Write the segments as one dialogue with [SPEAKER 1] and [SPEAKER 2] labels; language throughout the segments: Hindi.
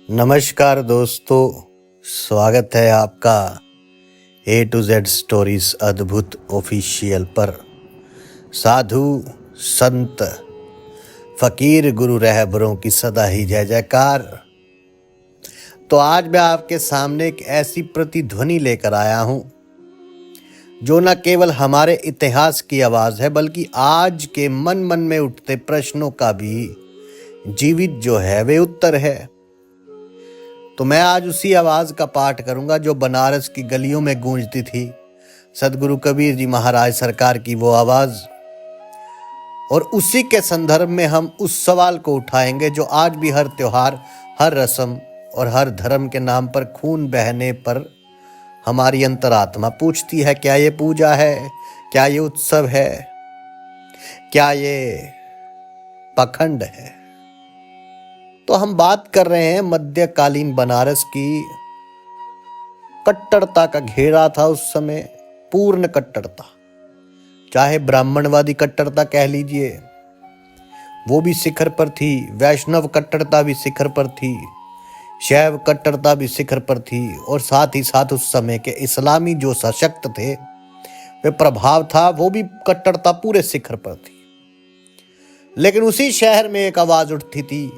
[SPEAKER 1] नमस्कार दोस्तों, स्वागत है आपका A to Z स्टोरीज अद्भुत ऑफिशियल पर। साधु संत फकीर गुरु रहबरों की सदा ही जय जयकार। तो आज मैं आपके सामने एक ऐसी प्रतिध्वनि लेकर आया हूं जो न केवल हमारे इतिहास की आवाज है बल्कि आज के मन मन में उठते प्रश्नों का भी जीवित जो है वे उत्तर है। तो मैं आज उसी आवाज का पाठ करूंगा जो बनारस की गलियों में गूंजती थी, सदगुरु कबीर जी महाराज सरकार की वो आवाज। और उसी के संदर्भ में हम उस सवाल को उठाएंगे जो आज भी हर त्योहार, हर रस्म और हर धर्म के नाम पर खून बहने पर हमारी अंतरात्मा पूछती है, क्या ये पूजा है, क्या ये उत्सव है, क्या ये पाखंड है। तो हम बात कर रहे हैं मध्यकालीन बनारस की। कट्टरता का घेरा था उस समय, पूर्ण कट्टरता। चाहे ब्राह्मणवादी कट्टरता कह लीजिए, वो भी शिखर पर थी। वैष्णव कट्टरता भी शिखर पर थी। शैव कट्टरता भी शिखर पर थी। और साथ ही साथ उस समय के इस्लामी जो सशक्त थे, वे प्रभाव था, वो भी कट्टरता पूरे शिखर पर थी। लेकिन उसी शहर में एक आवाज उठती थी,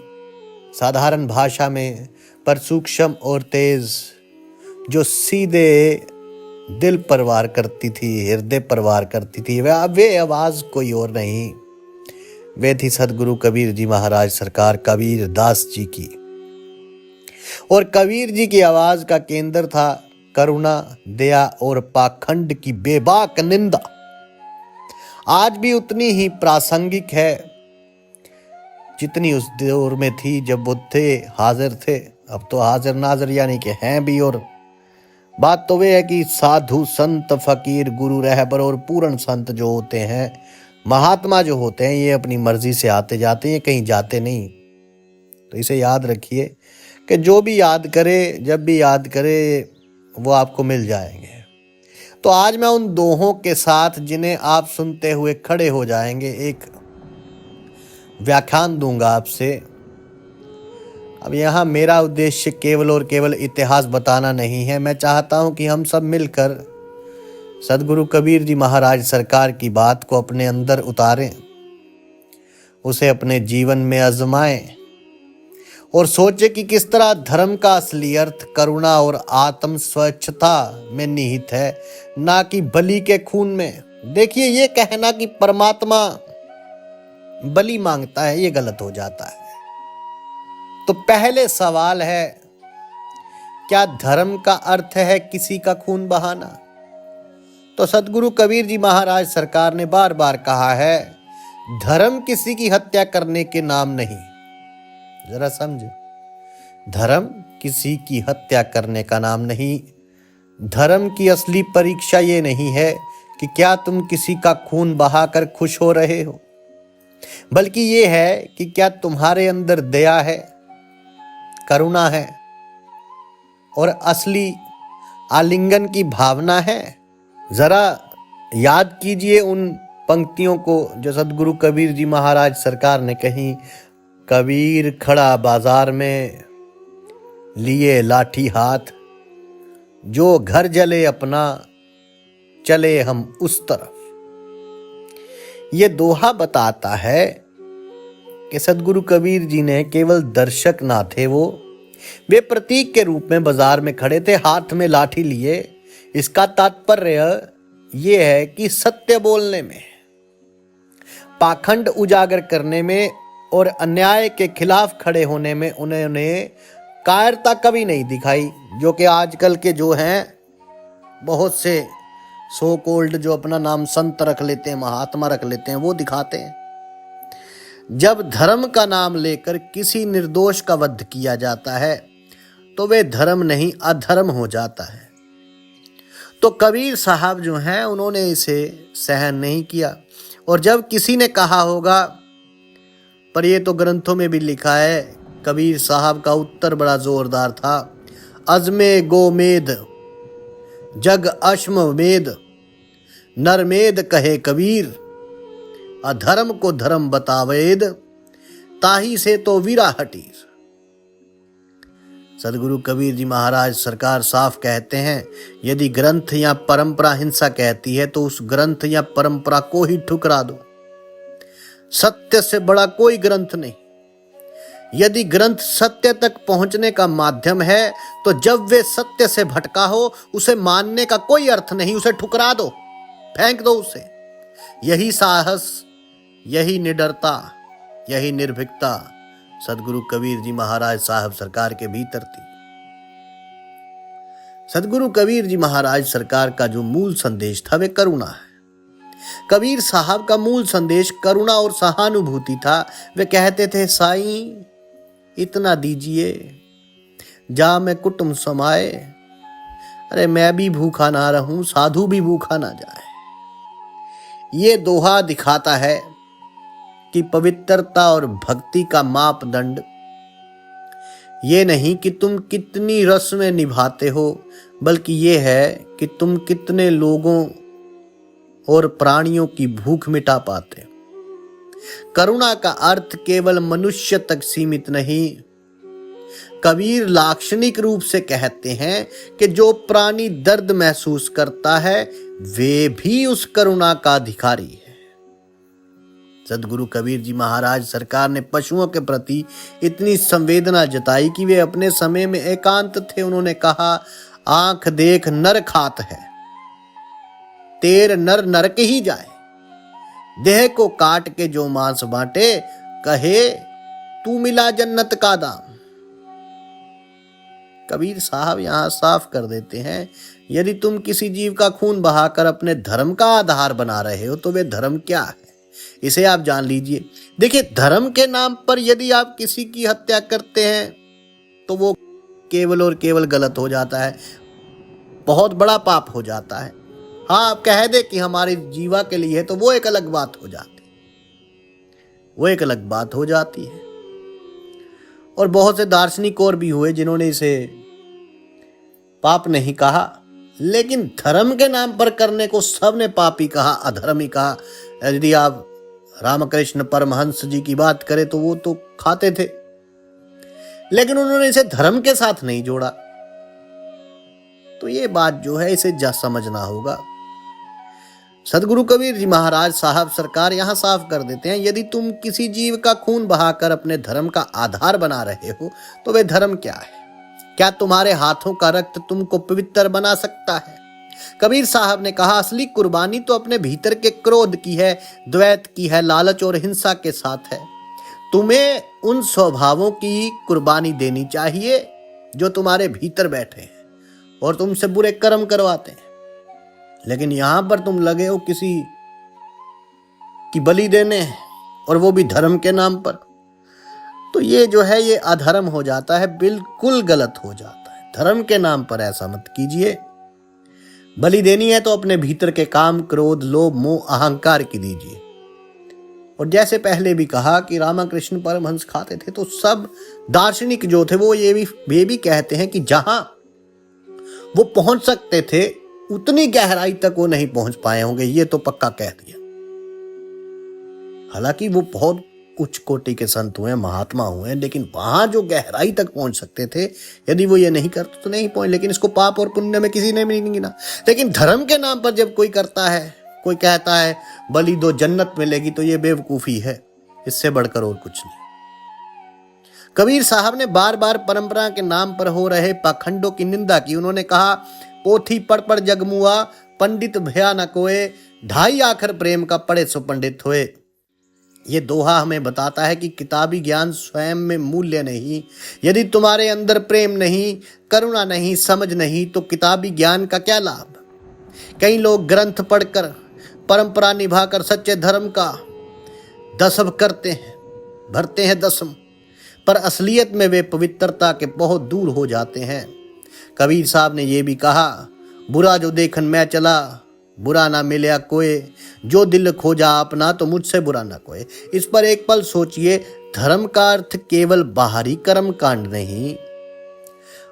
[SPEAKER 1] साधारण भाषा में पर सूक्ष्म और तेज, जो सीधे दिल पर वार करती थी, हृदय पर वार करती थी। वे आवाज कोई और नहीं, वे थी सदगुरु कबीर जी महाराज सरकार कबीर दास जी की। और कबीर जी की आवाज का केंद्र था करुणा, दया और पाखंड की बेबाक निंदा। आज भी उतनी ही प्रासंगिक है जितनी उस दौर में थी जब बुद्ध हाजिर थे। अब तो हाजिर नाजिर यानी कि हैं भी। और बात तो वे है कि साधु संत फकीर गुरु रहबर और पूर्ण संत जो होते हैं, महात्मा जो होते हैं, ये अपनी मर्जी से आते जाते हैं, कहीं जाते नहीं। तो इसे याद रखिए कि जो भी याद करे, जब भी याद करे, वो आपको मिल जाएंगे। तो आज मैं उन दोहों के साथ जिन्हें आप सुनते हुए खड़े हो जाएंगे, एक व्याख्यान दूंगा आपसे। अब यहाँ मेरा उद्देश्य केवल और केवल इतिहास बताना नहीं है। मैं चाहता हूँ कि हम सब मिलकर सदगुरु कबीर जी महाराज सरकार की बात को अपने अंदर उतारें, उसे अपने जीवन में आजमाएं और सोचें कि किस तरह धर्म का असली अर्थ करुणा और आत्म स्वच्छता में निहित है, ना कि बलि के खून में। देखिए, ये कहना कि परमात्मा बलि मांगता है, ये गलत हो जाता है। तो पहले सवाल है, क्या धर्म का अर्थ है किसी का खून बहाना? तो सदगुरु कबीर जी महाराज सरकार ने बार बार कहा है, धर्म किसी की हत्या करने के नाम नहीं। जरा समझो, धर्म किसी की हत्या करने का नाम नहीं। धर्म की असली परीक्षा ये नहीं है कि क्या तुम किसी का खून बहाकर खुश हो रहे हो, बल्कि ये है कि क्या तुम्हारे अंदर दया है, करुणा है और असली आलिंगन की भावना है। जरा याद कीजिए उन पंक्तियों को जो सदगुरु कबीर जी महाराज सरकार ने कही। कबीर खड़ा बाजार में लिए लाठी हाथ, जो घर जले अपना चले हम उस तरफ। ये दोहा बताता है कि सदगुरु कबीर जी ने केवल दर्शक ना थे, वे प्रतीक के रूप में बाजार में खड़े थे, हाथ में लाठी लिए। इसका तात्पर्य ये है कि सत्य बोलने में, पाखंड उजागर करने में और अन्याय के खिलाफ खड़े होने में उन्होंने कायरता कभी नहीं दिखाई, जो कि आजकल के जो हैं बहुत से सो कोल्ड जो अपना नाम संत रख लेते हैं, महात्मा रख लेते हैं, वो दिखाते हैं। जब धर्म का नाम लेकर किसी निर्दोष का वध किया जाता है तो वे धर्म नहीं अधर्म हो जाता है। तो कबीर साहब जो हैं, उन्होंने इसे सहन नहीं किया। और जब किसी ने कहा होगा, पर ये तो ग्रंथों में भी लिखा है, कबीर साहब का उत्तर बड़ा जोरदार था, अजमे गोमेद जग अश्वमेध नरमेद कहे कबीर, अधर्म को धर्म बतावेद, ताही से तो वीरा हटीर। सदगुरु कबीर जी महाराज सरकार साफ कहते हैं, यदि ग्रंथ या परंपरा हिंसा कहती है तो उस ग्रंथ या परंपरा को ही ठुकरा दो। सत्य से बड़ा कोई ग्रंथ नहीं। यदि ग्रंथ सत्य तक पहुंचने का माध्यम है तो जब वे सत्य से भटका हो उसे मानने का कोई अर्थ नहीं, उसे ठुकरा दो, फेंक दो उसे। यही साहस, यही निडरता, यही निर्भीकता सदगुरु कबीर जी महाराज साहब सरकार के भीतर थी। सदगुरु कबीर जी महाराज सरकार का जो मूल संदेश था वे करुणा है। कबीर साहब का मूल संदेश करुणा और सहानुभूति था। वे कहते थे, साईं इतना दीजिए जा मैं कुटुंब समाए, अरे मैं भी भूखा ना रहूं, साधु भी भूखा ना जाए। ये दोहा दिखाता है कि पवित्रता और भक्ति का मापदंड ये नहीं कि तुम कितनी रस्में निभाते हो, बल्कि ये है कि तुम कितने लोगों और प्राणियों की भूख मिटा पाते हो। करुणा का अर्थ केवल मनुष्य तक सीमित नहीं। कबीर लाक्षणिक रूप से कहते हैं कि जो प्राणी दर्द महसूस करता है वे भी उस करुणा का अधिकारी है। सदगुरु कबीर जी महाराज सरकार ने पशुओं के प्रति इतनी संवेदना जताई कि वे अपने समय में एकांत थे। उन्होंने कहा, आंख देख नर खात है, तेर नर नरक ही जाए। देह को काट के जो मांस बांटे, कहे तू मिला जन्नत का दाम। कबीर साहब यहां साफ कर देते हैं, यदि तुम किसी जीव का खून बहाकर अपने धर्म का आधार बना रहे हो तो वे धर्म क्या है, इसे आप जान लीजिए। देखिए, धर्म के नाम पर यदि आप किसी की हत्या करते हैं तो वो केवल और केवल गलत हो जाता है, बहुत बड़ा पाप हो जाता है। हाँ, आप कह दे कि हमारी जीवा के लिए तो वो एक अलग बात हो जाती है, वो एक अलग बात हो जाती है। और बहुत से दार्शनिक और भी हुए जिन्होंने इसे पाप नहीं कहा, लेकिन धर्म के नाम पर करने को सबने पाप ही कहा, अधर्म ही कहा। यदि आप रामकृष्ण परमहंस जी की बात करें तो वो तो खाते थे, लेकिन उन्होंने इसे धर्म के साथ नहीं जोड़ा। तो ये बात जो है इसे समझना होगा। सदगुरु कबीर जी महाराज साहब सरकार यहां साफ कर देते हैं, यदि तुम किसी जीव का खून बहाकर अपने धर्म का आधार बना रहे हो तो वे धर्म क्या है? क्या तुम्हारे हाथों का रक्त तुमको पवित्र बना सकता है? कबीर साहब ने कहा, असली कुर्बानी तो अपने भीतर के क्रोध की है, द्वैत की है, लालच और हिंसा के साथ है। तुम्हें उन स्वभावों की कुर्बानी देनी चाहिए जो तुम्हारे भीतर बैठे हैं और तुमसे बुरे कर्म करवाते हैं। लेकिन यहां पर तुम लगे हो किसी की बलि देने, और वो भी धर्म के नाम पर। तो ये जो है ये अधर्म हो जाता है, बिल्कुल गलत हो जाता है। धर्म के नाम पर ऐसा मत कीजिए। बलि देनी है तो अपने भीतर के काम, क्रोध, लोभ, मोह, अहंकार की दीजिए। और जैसे पहले भी कहा कि रामकृष्ण परमहंस खाते थे, तो सब दार्शनिक जो थे वो ये भी कहते हैं कि जहां वो पहुंच सकते थे उतनी गहराई तक वो नहीं पहुंच पाए होंगे, ये तो पक्का कह दिया। हालांकि वो बहुत उच्च कोटि के संत हुए, महात्मा हुए, लेकिन वहां जो गहराई तक पहुंच सकते थे, यदि वो ये नहीं करते तो नहीं पहुंच। लेकिन इसको पाप और पुण्य में किसी ने भी नहीं गिना। लेकिन धर्म के नाम पर जब कोई करता है, कोई कहता है बलि दो जन्नत मिलेगी, तो ये बेवकूफी है, इससे बढ़कर और कुछ नहीं। कबीर साहब ने बार बार परंपरा के नाम पर हो रहे पाखंडों की निंदा की। उन्होंने कहा, पोथी पढ़ पढ़ जगमुआ, पंडित भया न कोए, ढाई आखर प्रेम का पढ़े सो पंडित होए। ये दोहा हमें बताता है कि किताबी ज्ञान स्वयं में मूल्य नहीं। यदि तुम्हारे अंदर प्रेम नहीं, करुणा नहीं, समझ नहीं, तो किताबी ज्ञान का क्या लाभ? कई लोग ग्रंथ पढ़कर, परंपरा निभाकर सच्चे धर्म का दसम करते हैं, भरते हैं दसम, पर असलियत में वे पवित्रता के बहुत दूर हो जाते हैं। कबीर साहब ने यह भी कहा, बुरा जो देखन मैं चला, बुरा ना मिलया कोई, जो दिल खोजा अपना तो मुझसे बुरा ना कोई। इस पर एक पल सोचिए। धर्म का अर्थ केवल बाहरी कर्म कांड नहीं,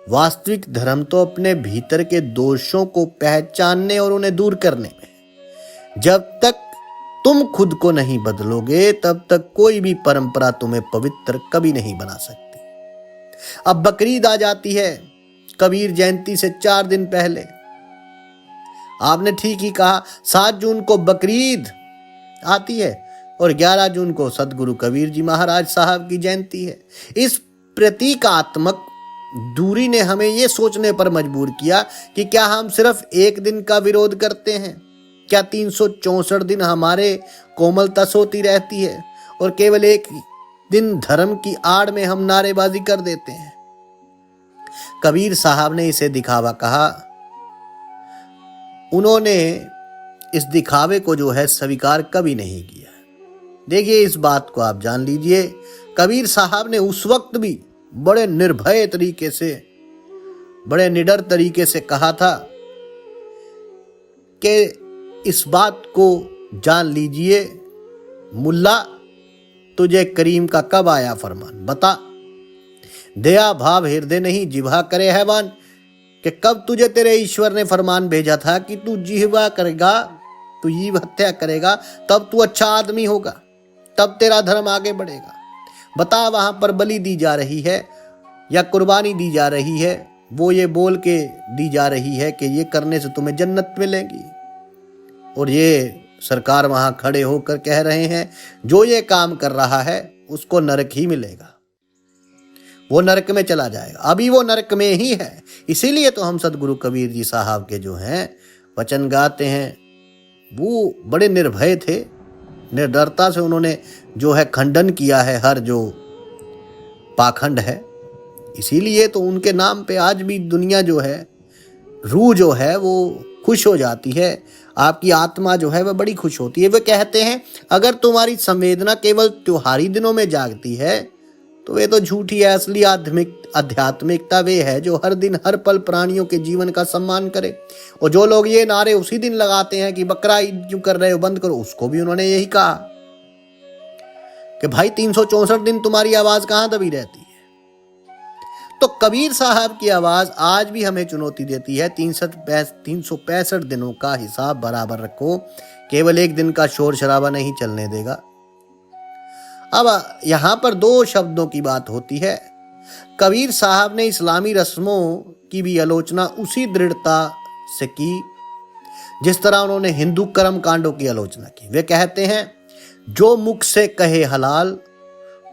[SPEAKER 1] वास्तविक धर्म तो अपने भीतर के दोषों को पहचानने और उन्हें दूर करने में। जब तक तुम खुद को नहीं बदलोगे तब तक कोई भी परंपरा तुम्हें पवित्र कभी नहीं बना सकती। अब बकरीद आ जाती है, कबीर जयंती से 4 दिन पहले। आपने ठीक ही कहा, 7 जून को बकरीद आती है और 11 जून को सदगुरु कबीर जी महाराज साहब की जयंती है। इस प्रतीकात्मक दूरी ने हमें यह सोचने पर मजबूर किया कि क्या हम सिर्फ एक दिन का विरोध करते हैं, क्या 364 दिन हमारे कोमलता सोती रहती है और केवल एक दिन धर्म की आड़ में हम नारेबाजी कर देते हैं। कबीर साहब ने इसे दिखावा कहा। उन्होंने इस दिखावे को जो है स्वीकार कभी नहीं किया। देखिए, इस बात को आप जान लीजिए, कबीर साहब ने उस वक्त भी बड़े निर्भय तरीके से, बड़े निडर तरीके से कहा था कि इस बात को जान लीजिए, मुल्ला तुझे करीम का कब आया फरमान, बता। दया भाव हृदय नहीं जिह्वा करे हैवान, कि कब तुझे तेरे ईश्वर ने फरमान भेजा था कि तू जिह्वा करेगा, तू जीव हत्या करेगा, तब तू अच्छा आदमी होगा, तब तेरा धर्म आगे बढ़ेगा। बता, वहां पर बलि दी जा रही है या कुर्बानी दी जा रही है, वो ये बोल के दी जा रही है कि ये करने से तुम्हें जन्नत मिलेगी, और ये सरकार वहां खड़े होकर कह रहे हैं जो ये काम कर रहा है उसको नरक ही मिलेगा, वो नरक में चला जाएगा। अभी वो नरक में ही है। इसीलिए तो हम सदगुरु कबीर जी साहब के जो हैं वचन गाते हैं, वो बड़े निर्भय थे, निर्डरता से उन्होंने जो है खंडन किया है हर जो पाखंड है। इसीलिए तो उनके नाम पे आज भी दुनिया जो है, रूह जो है वो खुश हो जाती है, आपकी आत्मा जो है वह बड़ी खुश होती है। वे कहते हैं अगर तुम्हारी संवेदना केवल त्योहारी दिनों में जागती है तो वे तो झूठी है। असली आध्यात्मिकता वे है जो हर दिन हर पल प्राणियों के जीवन का सम्मान करे। और जो लोग ये नारे उसी दिन लगाते हैं कि बकरा ईद क्यों कर रहे हो, बंद करो, उसको भी उन्होंने यही कहा कि भाई 364 दिन तुम्हारी आवाज कहां दबी रहती है। तो कबीर साहब की आवाज आज भी हमें चुनौती देती है। 365 दिनों का हिसाब बराबर रखो, केवल एक दिन का शोर शराबा नहीं चलने देगा। अब यहां पर 2 शब्दों की बात होती है। कबीर साहब ने इस्लामी रस्मों की भी आलोचना उसी दृढ़ता से की जिस तरह उन्होंने हिंदू कर्म कांडों की आलोचना की। वे कहते हैं जो मुख से कहे हलाल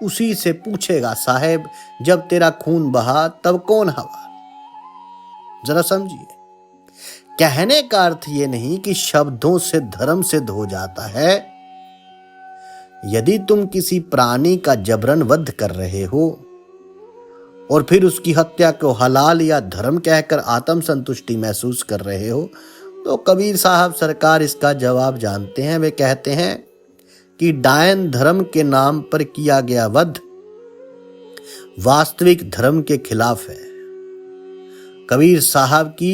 [SPEAKER 1] उसी से पूछेगा साहेब, जब तेरा खून बहा तब कौन हवाल। जरा समझिए, कहने का अर्थ ये नहीं कि शब्दों से धर्म सिद्ध हो जाता है। यदि तुम किसी प्राणी का जबरन वध कर रहे हो और फिर उसकी हत्या को हलाल या धर्म कहकर आत्म संतुष्टि महसूस कर रहे हो, तो कबीर साहब सरकार इसका जवाब जानते हैं। वे कहते हैं कि डायन धर्म के नाम पर किया गया वध वास्तविक धर्म के खिलाफ है। कबीर साहब की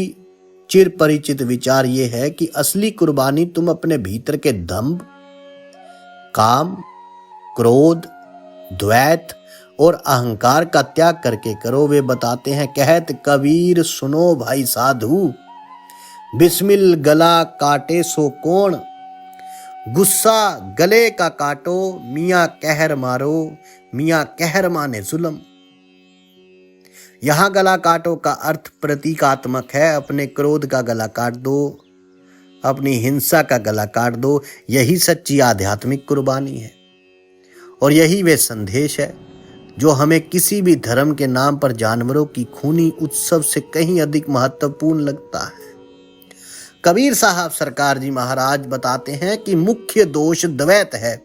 [SPEAKER 1] चिर परिचित विचार यह है कि असली कुर्बानी तुम अपने भीतर के दंभ, काम, क्रोध, द्वैत और अहंकार का त्याग करके करो। वे बताते हैं कहत कबीर सुनो भाई साधु, बिस्मिल गला काटे सो कौन, गुस्सा गले का काटो मियाँ कहर मारो, मियाँ कहर माने जुल्म। यहां गला काटो का अर्थ प्रतीकात्मक है। अपने क्रोध का गला काट दो, अपनी हिंसा का गला काट दो। यही सच्ची आध्यात्मिक कुर्बानी है और यही वे संदेश है जो हमें किसी भी धर्म के नाम पर जानवरों की खूनी उत्सव से कहीं अधिक महत्वपूर्ण लगता है। कबीर साहब सरकार जी महाराज बताते हैं कि मुख्य दोष द्वैत है।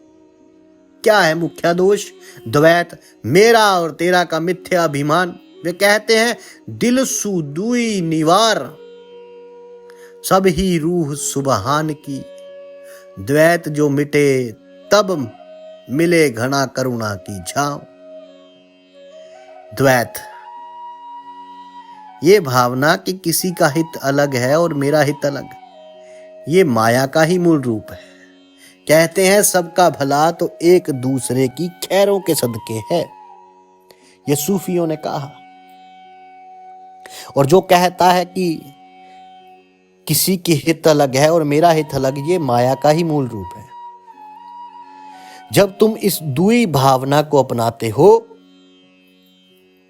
[SPEAKER 1] क्या है मुख्य दोष? द्वैत, मेरा और तेरा का मिथ्या अभिमान। वे कहते हैं दिल सुदुई निवार, सब ही रूह सुबहान की। द्वैत जो मिटे तब मिले घना करुणा की छांव। द्वैत, ये भावना कि किसी का हित अलग है और मेरा हित अलग, ये माया का ही मूल रूप है। कहते हैं सबका भला तो एक दूसरे की खैरों के सदके है, ये सूफियों ने कहा। और जो कहता है कि किसी की हित अलग है और मेरा हित अलग, ये माया का ही मूल रूप है। जब तुम इस दुई भावना को अपनाते हो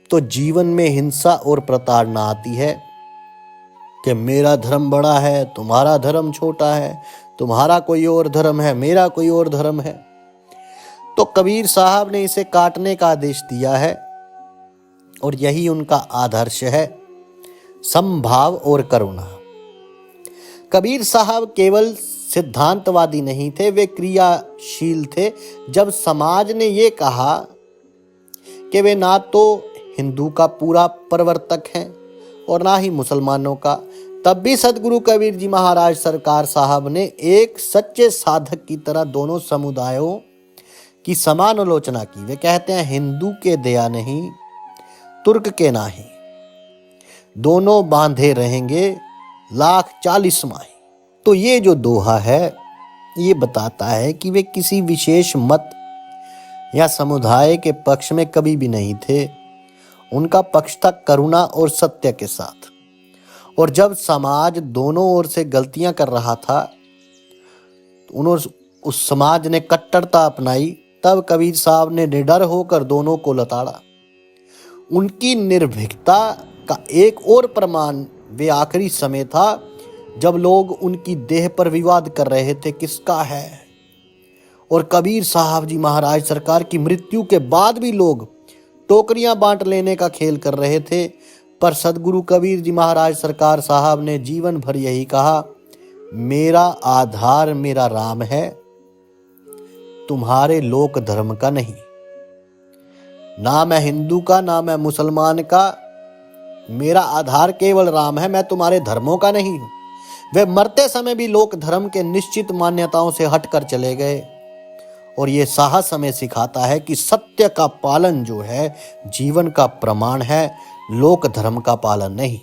[SPEAKER 1] तो जीवन में हिंसा और प्रताड़ना आती है कि मेरा धर्म बड़ा है, तुम्हारा धर्म छोटा है, तुम्हारा कोई और धर्म है, मेरा कोई और धर्म है। तो कबीर साहब ने इसे काटने का आदेश दिया है और यही उनका आदर्श है, समभाव और करुणा। कबीर साहब केवल सिद्धांतवादी नहीं थे, वे क्रियाशील थे। जब समाज ने ये कहा कि वे ना तो हिंदू का पूरा प्रवर्तक हैं और ना ही मुसलमानों का, तब भी सदगुरु कबीर जी महाराज सरकार साहब ने एक सच्चे साधक की तरह दोनों समुदायों की समान आलोचना की। वे कहते हैं, हिंदू के दया नहीं, तुर्क के नाही, दोनों बांधे रहेंगे 1,40 माही। तो ये जो दोहा है ये बताता है कि वे किसी विशेष मत या समुदाय के पक्ष में कभी भी नहीं थे। उनका पक्ष था करुणा और सत्य के साथ। और जब समाज दोनों ओर से गलतियां कर रहा था, उन्होंने उस समाज ने कट्टरता अपनाई, तब कबीर साहब ने निडर होकर दोनों को लताड़ा। उनकी निर्भीकता का एक और प्रमाण वे आखिरी समय था जब लोग उनकी देह पर विवाद कर रहे थे, किसका है। और कबीर साहब जी महाराज सरकार की मृत्यु के बाद भी लोग टोकरियां बांट लेने का खेल कर रहे थे। पर सदगुरु कबीर जी महाराज सरकार साहब ने जीवन भर यही कहा, मेरा आधार मेरा राम है, तुम्हारे लोक धर्म का नहीं। ना मैं हिंदू का, ना मैं मुसलमान का, मेरा आधार केवल राम है, मैं तुम्हारे धर्मों का नहीं हूं। वे मरते समय भी लोक धर्म के निश्चित मान्यताओं से हटकर चले गए। और ये साहस हमें सिखाता है कि सत्य का पालन जो है जीवन का प्रमाण है, लोक धर्म का पालन नहीं।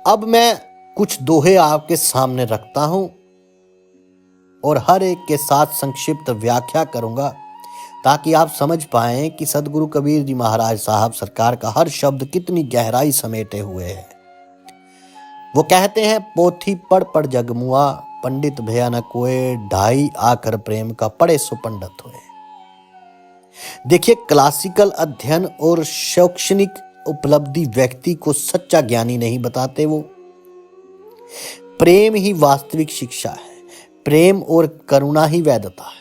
[SPEAKER 1] अब मैं कुछ दोहे आपके सामने रखता हूं और हर एक के साथ संक्षिप्त व्याख्या करूंगा ताकि आप समझ पाएं कि सदगुरु कबीर जी महाराज साहब सरकार का हर शब्द कितनी गहराई समेटे हुए है। वो कहते हैं, पोथी पढ़ पढ़ जगमुआ, पंडित भया न कोय, ढाई आकर प्रेम का पढ़े सो पंडित हुए। देखिए, क्लासिकल अध्ययन और शैक्षणिक उपलब्धि व्यक्ति को सच्चा ज्ञानी नहीं बताते। वो प्रेम ही वास्तविक शिक्षा है, प्रेम और करुणा ही वैधता है।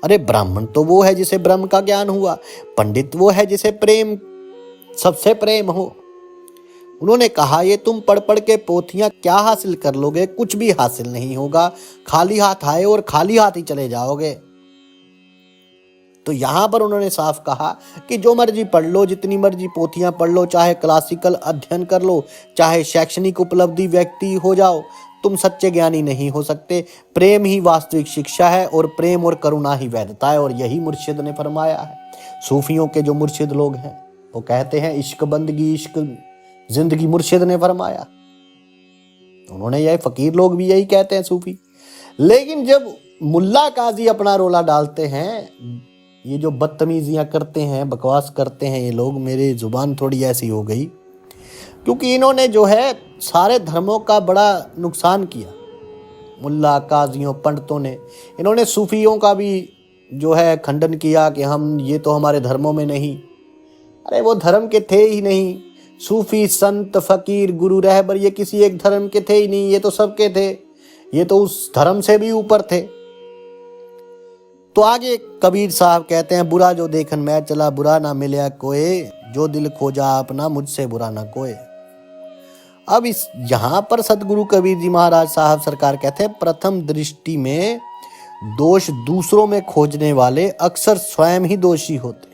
[SPEAKER 1] अरे ब्राह्मण तो वो है जिसे ब्रह्म का ज्ञान हुआ, पंडित वो है जिसे प्रेम सबसे प्रेम हो। उन्होंने कहा, ये तुम पढ़ पढ़ के पोथियां क्या हासिल कर लोगे, कुछ भी हासिल नहीं होगा। खाली हाथ आए और खाली हाथ ही चले जाओगे। तो यहां पर उन्होंने साफ कहा कि जो मर्जी पढ़ लो, जितनी मर्जी पोथियां पढ़ लो, चाहे क्लासिकल अध्ययन कर लो, चाहे शैक्षणिक उपलब्धि व्यक्ति हो जाओ, तुम सच्चे ज्ञानी नहीं हो सकते। प्रेम ही वास्तविक शिक्षा है और प्रेम और करुणा ही वैधता है। और यही मुर्शिद ने फरमाया है। सूफियों के जो मुर्शिद लोग हैं वो कहते हैं, इश्क बंदगी इश्क जिंदगी मुर्शिद ने फरमाया। उन्होंने यह फकीर लोग भी यही कहते हैं, सूफी। लेकिन जब मुल्ला काजी अपना रोला डालते हैं, ये जो बदतमीजियां करते हैं, बकवास करते हैं ये लोग, मेरी जुबान थोड़ी ऐसी हो गई क्योंकि इन्होंने जो है सारे धर्मों का बड़ा नुकसान किया। मुल्ला काजियों पंडितों ने, इन्होंने सूफियों का भी जो है खंडन किया कि हम ये तो हमारे धर्मों में नहीं। अरे वो धर्म के थे ही नहीं। सूफी संत फकीर गुरु रहबर ये किसी एक धर्म के थे ही नहीं, ये तो सबके थे, ये तो उस धर्म से भी ऊपर थे। तो आगे कबीर साहब कहते हैं, बुरा जो देखन मैं चला, बुरा ना मिले कोई, जो दिल खोजा अपना मुझसे बुरा ना कोई। अब इस यहां पर सदगुरु कबीर जी महाराज साहब सरकार कहते हैं, प्रथम दृष्टि में दोष दूसरों में खोजने वाले अक्सर स्वयं ही दोषी होते।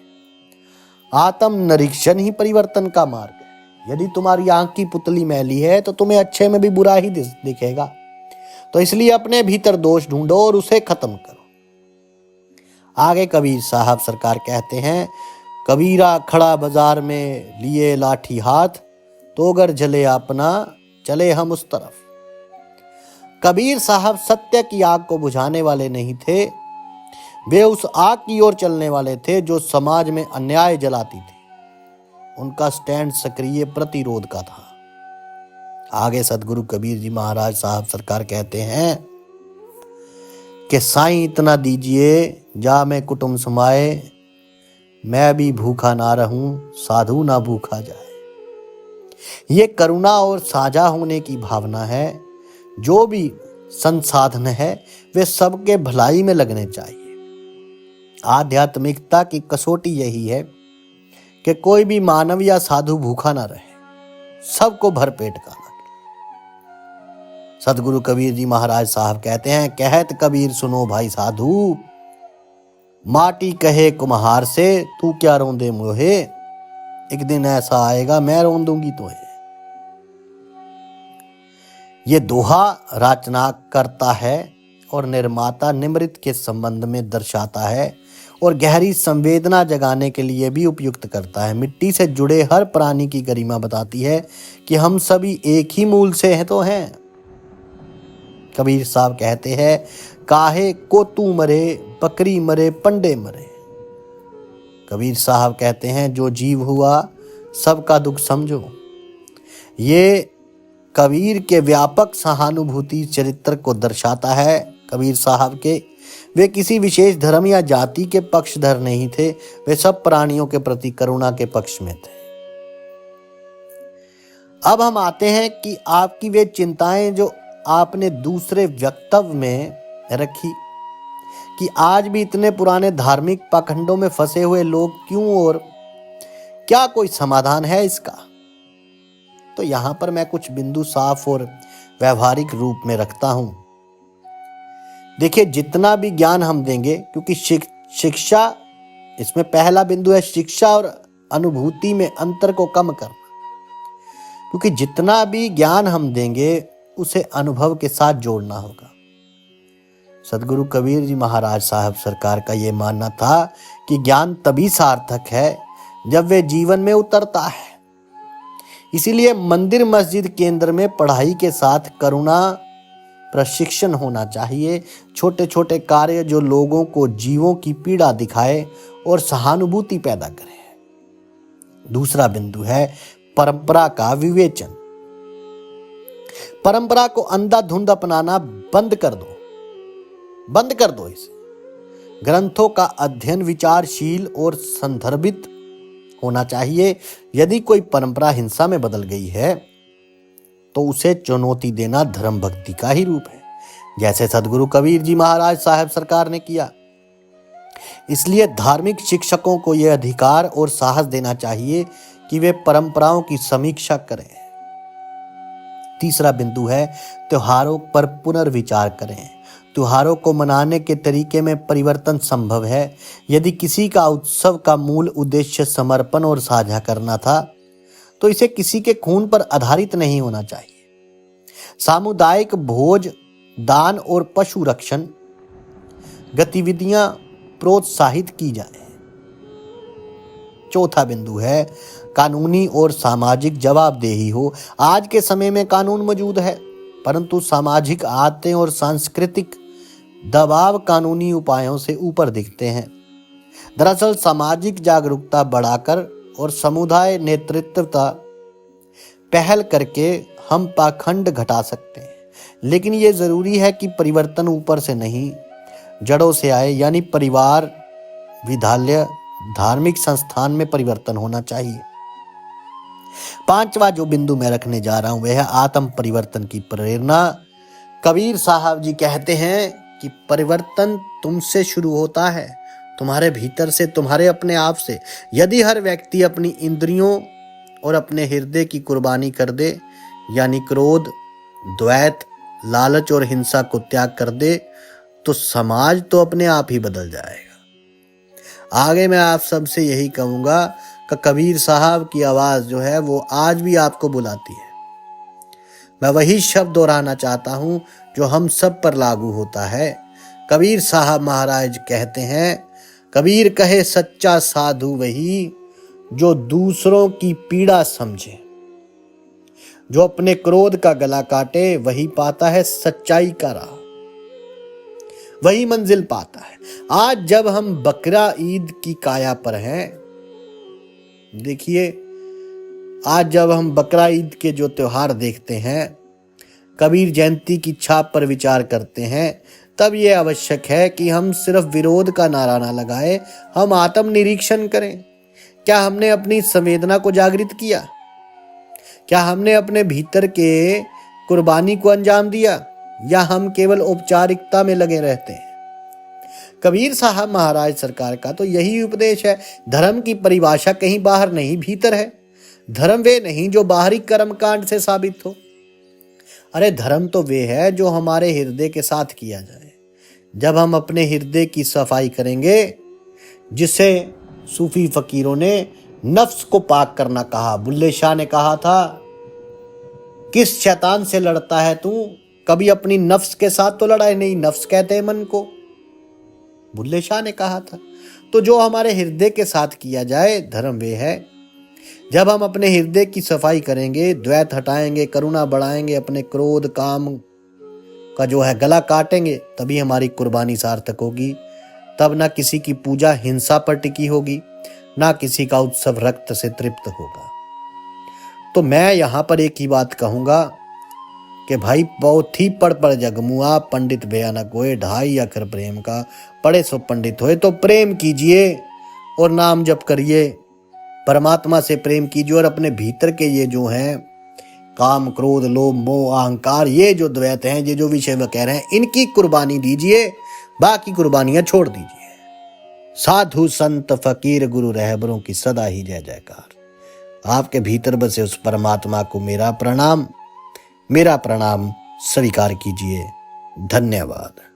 [SPEAKER 1] आत्म निरीक्षण ही परिवर्तन का मार्ग है। यदि तुम्हारी आंख की पुतली मैली है तो तुम्हें अच्छे में भी बुरा ही दिखेगा। तो इसलिए अपने भीतर दोष ढूंढो और उसे खत्म करो। आगे कबीर साहब सरकार कहते हैं, कबीरा खड़ा बाजार में लिए लाठी हाथ, तो अगर जले अपना चले हम उस तरफ। कबीर साहब सत्य की आग को बुझाने वाले नहीं थे, वे उस आग की ओर चलने वाले थे जो समाज में अन्याय जलाती थी। उनका स्टैंड सक्रिय प्रतिरोध का था। आगे सदगुरु कबीर जी महाराज साहब सरकार कहते हैं कि साईं इतना दीजिए जा में कुटुंब समाए, मैं भी भूखा ना रहूं, साधु ना भूखा जाए। ये करुणा और साझा होने की भावना है। जो भी संसाधन है वे सबके भलाई में लगने चाहिए। आध्यात्मिकता की कसौटी यही है कि कोई भी मानव या साधु भूखा ना रहे, सबको भरपेट खाना। सदगुरु कबीर जी महाराज साहब कहते हैं, कहत कबीर सुनो भाई साधु, माटी कहे कुम्हार से तू क्या रोंदे मोहे, एक दिन ऐसा आएगा मैं रोन दूंगी तुझे। ये दोहा रचना करता है और निर्माता निमृत के संबंध में दर्शाता है और गहरी संवेदना जगाने के लिए भी उपयुक्त करता है। मिट्टी से जुड़े हर प्राणी की गरिमा बताती है कि हम सभी एक ही मूल से हैं तो हैं। कबीर साहब कहते हैं, काहे को तू मरे, बकरी मरे, पंडे मरे। कबीर साहब कहते हैं, जो जीव हुआ सबका दुख समझो। ये कबीर के व्यापक सहानुभूति चरित्र को दर्शाता है। कबीर साहब के वे किसी विशेष धर्म या जाति के पक्षधर नहीं थे, वे सब प्राणियों के प्रति करुणा के पक्ष में थे। अब हम आते हैं कि आपकी वे चिंताएं जो आपने दूसरे वक्तव्य में रखी कि आज भी इतने पुराने धार्मिक पाखंडों में फंसे हुए लोग क्यों और क्या कोई समाधान है इसका। तो यहां पर मैं कुछ बिंदु साफ और व्यवहारिक रूप में रखता हूं। देखिए, जितना भी ज्ञान हम देंगे, क्योंकि शिक्षा, इसमें पहला बिंदु है शिक्षा और अनुभूति में अंतर को कम करना। क्योंकि जितना भी ज्ञान हम देंगे उसे अनुभव के साथ जोड़ना होगा। सदगुरु कबीर जी महाराज साहब सरकार का ये मानना था कि ज्ञान तभी सार्थक है जब वे जीवन में उतरता है। इसीलिए मंदिर मस्जिद केंद्र में पढ़ाई के साथ करुणा प्रशिक्षण होना चाहिए। छोटे छोटे कार्य जो लोगों को जीवों की पीड़ा दिखाए और सहानुभूति पैदा करे। दूसरा बिंदु है परंपरा का विवेचन। परंपरा को अंधाधुंध अपनाना बंद कर दो इसे। ग्रंथों का अध्ययन विचारशील और संदर्भित होना चाहिए। यदि कोई परंपरा हिंसा में बदल गई है तो उसे चुनौती देना धर्म भक्ति का ही रूप है, जैसे सदगुरु कबीर जी महाराज साहब सरकार ने किया। इसलिए धार्मिक शिक्षकों को यह अधिकार और साहस देना चाहिए कि वे परंपराओं की समीक्षा करें। तीसरा बिंदु है त्योहारों पर पुनर्विचार करें। त्योहारों को मनाने के तरीके में परिवर्तन संभव है। यदि किसी का उत्सव का मूल उद्देश्य समर्पण और साझा करना था तो इसे किसी के खून पर आधारित नहीं होना चाहिए। सामुदायिक भोज, दान और पशु रक्षण गतिविधियां प्रोत्साहित की जाए। चौथा बिंदु है कानूनी और सामाजिक जवाबदेही हो। आज के समय में कानून मौजूद है, परंतु सामाजिक आदतें और सांस्कृतिक दबाव कानूनी उपायों से ऊपर दिखते हैं। दरअसल सामाजिक जागरूकता बढ़ाकर और समुदाय नेतृत्वता पहल करके हम पाखंड घटा सकते हैं। लेकिन ये जरूरी है कि परिवर्तन ऊपर से नहीं, जड़ों से आए, यानी परिवार, विद्यालय, धार्मिक संस्थान में परिवर्तन होना चाहिए। पांचवा जो बिंदु मैं रखने जा रहा हूं वह है आत्म परिवर्तन की प्रेरणा। कबीर साहब जी कहते हैं कि परिवर्तन तुमसे शुरू होता है, तुम्हारे भीतर से, तुम्हारे अपने आप से। यदि हर व्यक्ति अपनी इंद्रियों और अपने हृदय की कुर्बानी कर दे, यानी क्रोध, द्वैत, लालच और हिंसा को त्याग कर दे, तो समाज तो अपने आप ही बदल जाएगा। आगे मैं आप सबसे यही कहूंगा कि कबीर साहब की आवाज जो है वो आज भी आपको बुलाती है। मैं वही शब्द दोहराना चाहता हूं जो हम सब पर लागू होता है। कबीर साहब महाराज कहते हैं, कबीर कहे सच्चा साधु वही जो दूसरों की पीड़ा समझे। जो अपने क्रोध का गला काटे वही पाता है सच्चाई का राह, वही मंजिल पाता है। आज जब हम बकरा ईद की काया पर हैं, देखिए आज जब हम बकरा ईद के जो त्योहार देखते हैं, कबीर जयंती की छाप पर विचार करते हैं, तब ये आवश्यक है कि हम सिर्फ विरोध का नारा ना लगाएं, हम आत्मनिरीक्षण करें। क्या हमने अपनी संवेदना को जागृत किया? क्या हमने अपने भीतर के कुर्बानी को अंजाम दिया, या हम केवल औपचारिकता में लगे रहते हैं? कबीर साहब महाराज सरकार का तो यही उपदेश है। धर्म की परिभाषा कहीं बाहर नहीं, भीतर है। धर्म वे नहीं जो बाहरी कर्मकांड से साबित हो। अरे धर्म तो वे है जो हमारे हृदय के साथ किया जाए। जब हम अपने हृदय की सफाई करेंगे, जिसे सूफी फकीरों ने नफ्स को पाक करना कहा। बुल्ले शाह ने कहा था, किस शैतान से लड़ता है तू? कभी अपनी नफ्स के साथ तो लड़ाई नहीं, नफ्स कहते हैं मन को, बुल्ले शाह ने कहा था। तो जो हमारे हृदय के साथ किया जाए, धर्म वे है। जब हम अपने हृदय की सफाई करेंगे, द्वैत हटाएंगे, करुणा बढ़ाएंगे, अपने क्रोध काम का जो है गला काटेंगे, तभी हमारी कुर्बानी सार्थक होगी। तब ना किसी की पूजा हिंसा पर टिकी होगी, ना किसी का उत्सव रक्त से तृप्त होगा। तो मैं यहाँ पर एक ही बात कहूँगा कि भाई पोथी पढ़ जग मुआ, पंडित भया न कोय, 2.5 अक्षर प्रेम का, पढ़े सो पंडित होए। तो प्रेम कीजिए और नाम जप करिए, परमात्मा से प्रेम कीजिए, और अपने भीतर के ये जो हैं काम, क्रोध, लोभ, मोह, अहंकार, ये जो द्वैत हैं, ये जो विषय वह कह रहे हैं, इनकी कुर्बानी दीजिए, बाकी कुर्बानियां छोड़ दीजिए। साधु संत फकीर गुरु रहबरों की सदा ही जय जयकार। आपके भीतर बसे उस परमात्मा को मेरा प्रणाम स्वीकार कीजिए। धन्यवाद।